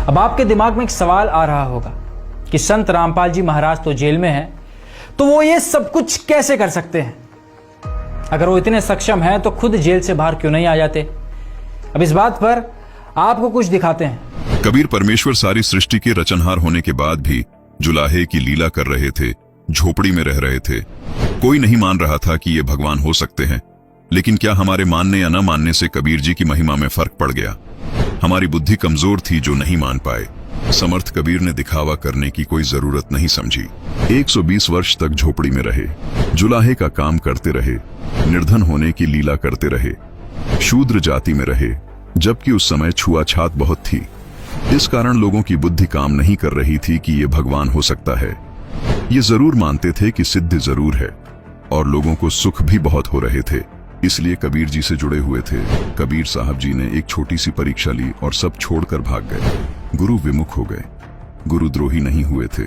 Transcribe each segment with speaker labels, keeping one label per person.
Speaker 1: अब आपके दिमाग में एक सवाल आ रहा होगा कि संत रामपाल जी महाराज तो जेल में हैं, तो वो ये सब कुछ कैसे कर सकते हैं? अगर वो इतने सक्षम हैं तो खुद जेल से बाहर क्यों नहीं आ जाते? अब इस बात पर आपको कुछ दिखाते हैं।
Speaker 2: कबीर परमेश्वर सारी सृष्टि के रचनहार होने के बाद भी जुलाहे की लीला कर रहे थे, झोपड़ी में रह रहे थे। कोई नहीं मान रहा था कि ये भगवान हो सकते हैं, लेकिन क्या हमारे मानने या न मानने से कबीर जी की महिमा में फर्क पड़ गया? हमारी बुद्धि कमजोर थी जो नहीं मान पाए। समर्थ कबीर ने दिखावा करने की कोई जरूरत नहीं समझी। 120 वर्ष तक झोपड़ी में रहे, जुलाहे का काम करते रहे, निर्धन होने की लीला करते रहे, शूद्र जाति में रहे, जबकि उस समय छुआछात बहुत थी। इस कारण लोगों की बुद्धि काम नहीं कर रही थी कि ये भगवान हो सकता है। ये जरूर मानते थे कि सिद्ध जरूर है, और लोगों को सुख भी बहुत हो रहे थे, इसलिए कबीर जी से जुड़े हुए थे। कबीर साहब जी ने एक छोटी सी परीक्षा ली और सब छोड़कर भाग गए। गुरु विमुख हो गए, गुरुद्रोही नहीं हुए थे।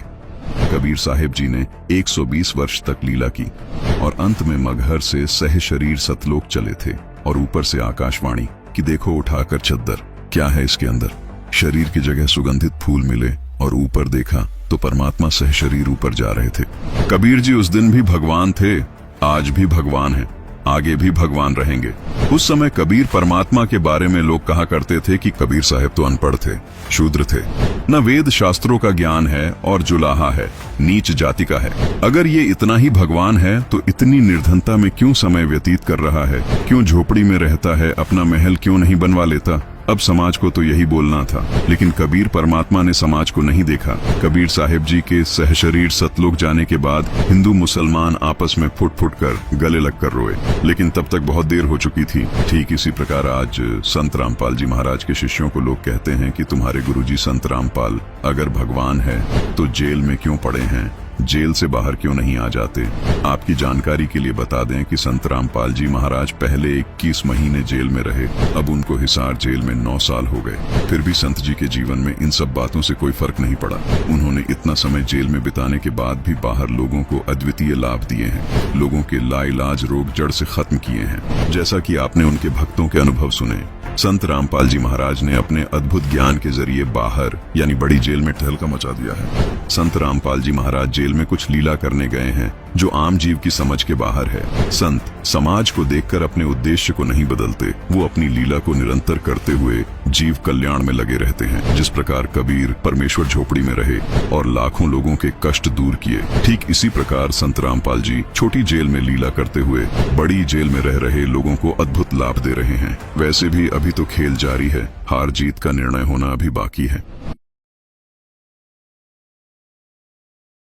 Speaker 2: कबीर साहिब जी ने 120 वर्ष तक लीला की और अंत में मगहर से सह शरीर सतलोक चले थे, और ऊपर से आकाशवाणी कि देखो उठाकर चद्दर, क्या है इसके अंदर? शरीर की जगह सुगंधित फूल मिले, और ऊपर देखा तो परमात्मा सह शरीर ऊपर जा रहे थे। कबीर जी उस दिन भी भगवान थे, आज भी भगवान हैं, आगे भी भगवान रहेंगे। उस समय कबीर परमात्मा के बारे में लोग कहा करते थे कि कबीर साहब तो अनपढ़ थे, शूद्र थे, न वेद शास्त्रों का ज्ञान है और जुलाहा है, नीच जाति का है। अगर ये इतना ही भगवान है तो इतनी निर्धनता में क्यों समय व्यतीत कर रहा है? क्यों झोपड़ी में रहता है? अपना महल क्यों नहीं बनवा लेता? अब समाज को तो यही बोलना था, लेकिन कबीर परमात्मा ने समाज को नहीं देखा। कबीर साहिब जी के सहशरीर सतलोक जाने के बाद हिंदू मुसलमान आपस में फुट फुट कर गले लगकर रोए, लेकिन तब तक बहुत देर हो चुकी थी। ठीक इसी प्रकार आज संत रामपाल जी महाराज के शिष्यों को लोग कहते हैं कि तुम्हारे गुरुजी संत रामपाल अगर भगवान है तो जेल में क्यों पड़े हैं, जेल से बाहर क्यों नहीं आ जाते? आपकी जानकारी के लिए बता दें कि संत रामपाल जी महाराज पहले 21 महीने जेल में रहे, अब उनको हिसार जेल में 9 साल हो गए। फिर भी संत जी के जीवन में इन सब बातों से कोई फर्क नहीं पड़ा। उन्होंने इतना समय जेल में बिताने के बाद भी बाहर लोगों को अद्वितीय लाभ दिए हैं, लोगों के लाइलाज रोग जड़ से खत्म किए हैं। जैसा कि आपने उनके भक्तों के अनुभव सुने, संत रामपाल जी महाराज ने अपने अद्भुत ज्ञान के जरिए बाहर यानी बड़ी जेल में टहलका मचा दिया है। संत रामपाल जी महाराज जेल में कुछ लीला करने गए हैं जो आम जीव की समझ के बाहर है। संत समाज को देखकर अपने उद्देश्य को नहीं बदलते, वो अपनी लीला को निरंतर करते हुए जीव कल्याण में लगे रहते हैं। जिस प्रकार कबीर परमेश्वर झोपड़ी में रहे और लाखों लोगों के कष्ट दूर किए, ठीक इसी प्रकार संत रामपाल जी छोटी जेल में लीला करते हुए बड़ी जेल में रह रहे लोगों को अद्भुत लाभ दे रहे हैं। वैसे भी अभी तो खेल जारी है, हार जीत का निर्णय होना अभी बाकी है।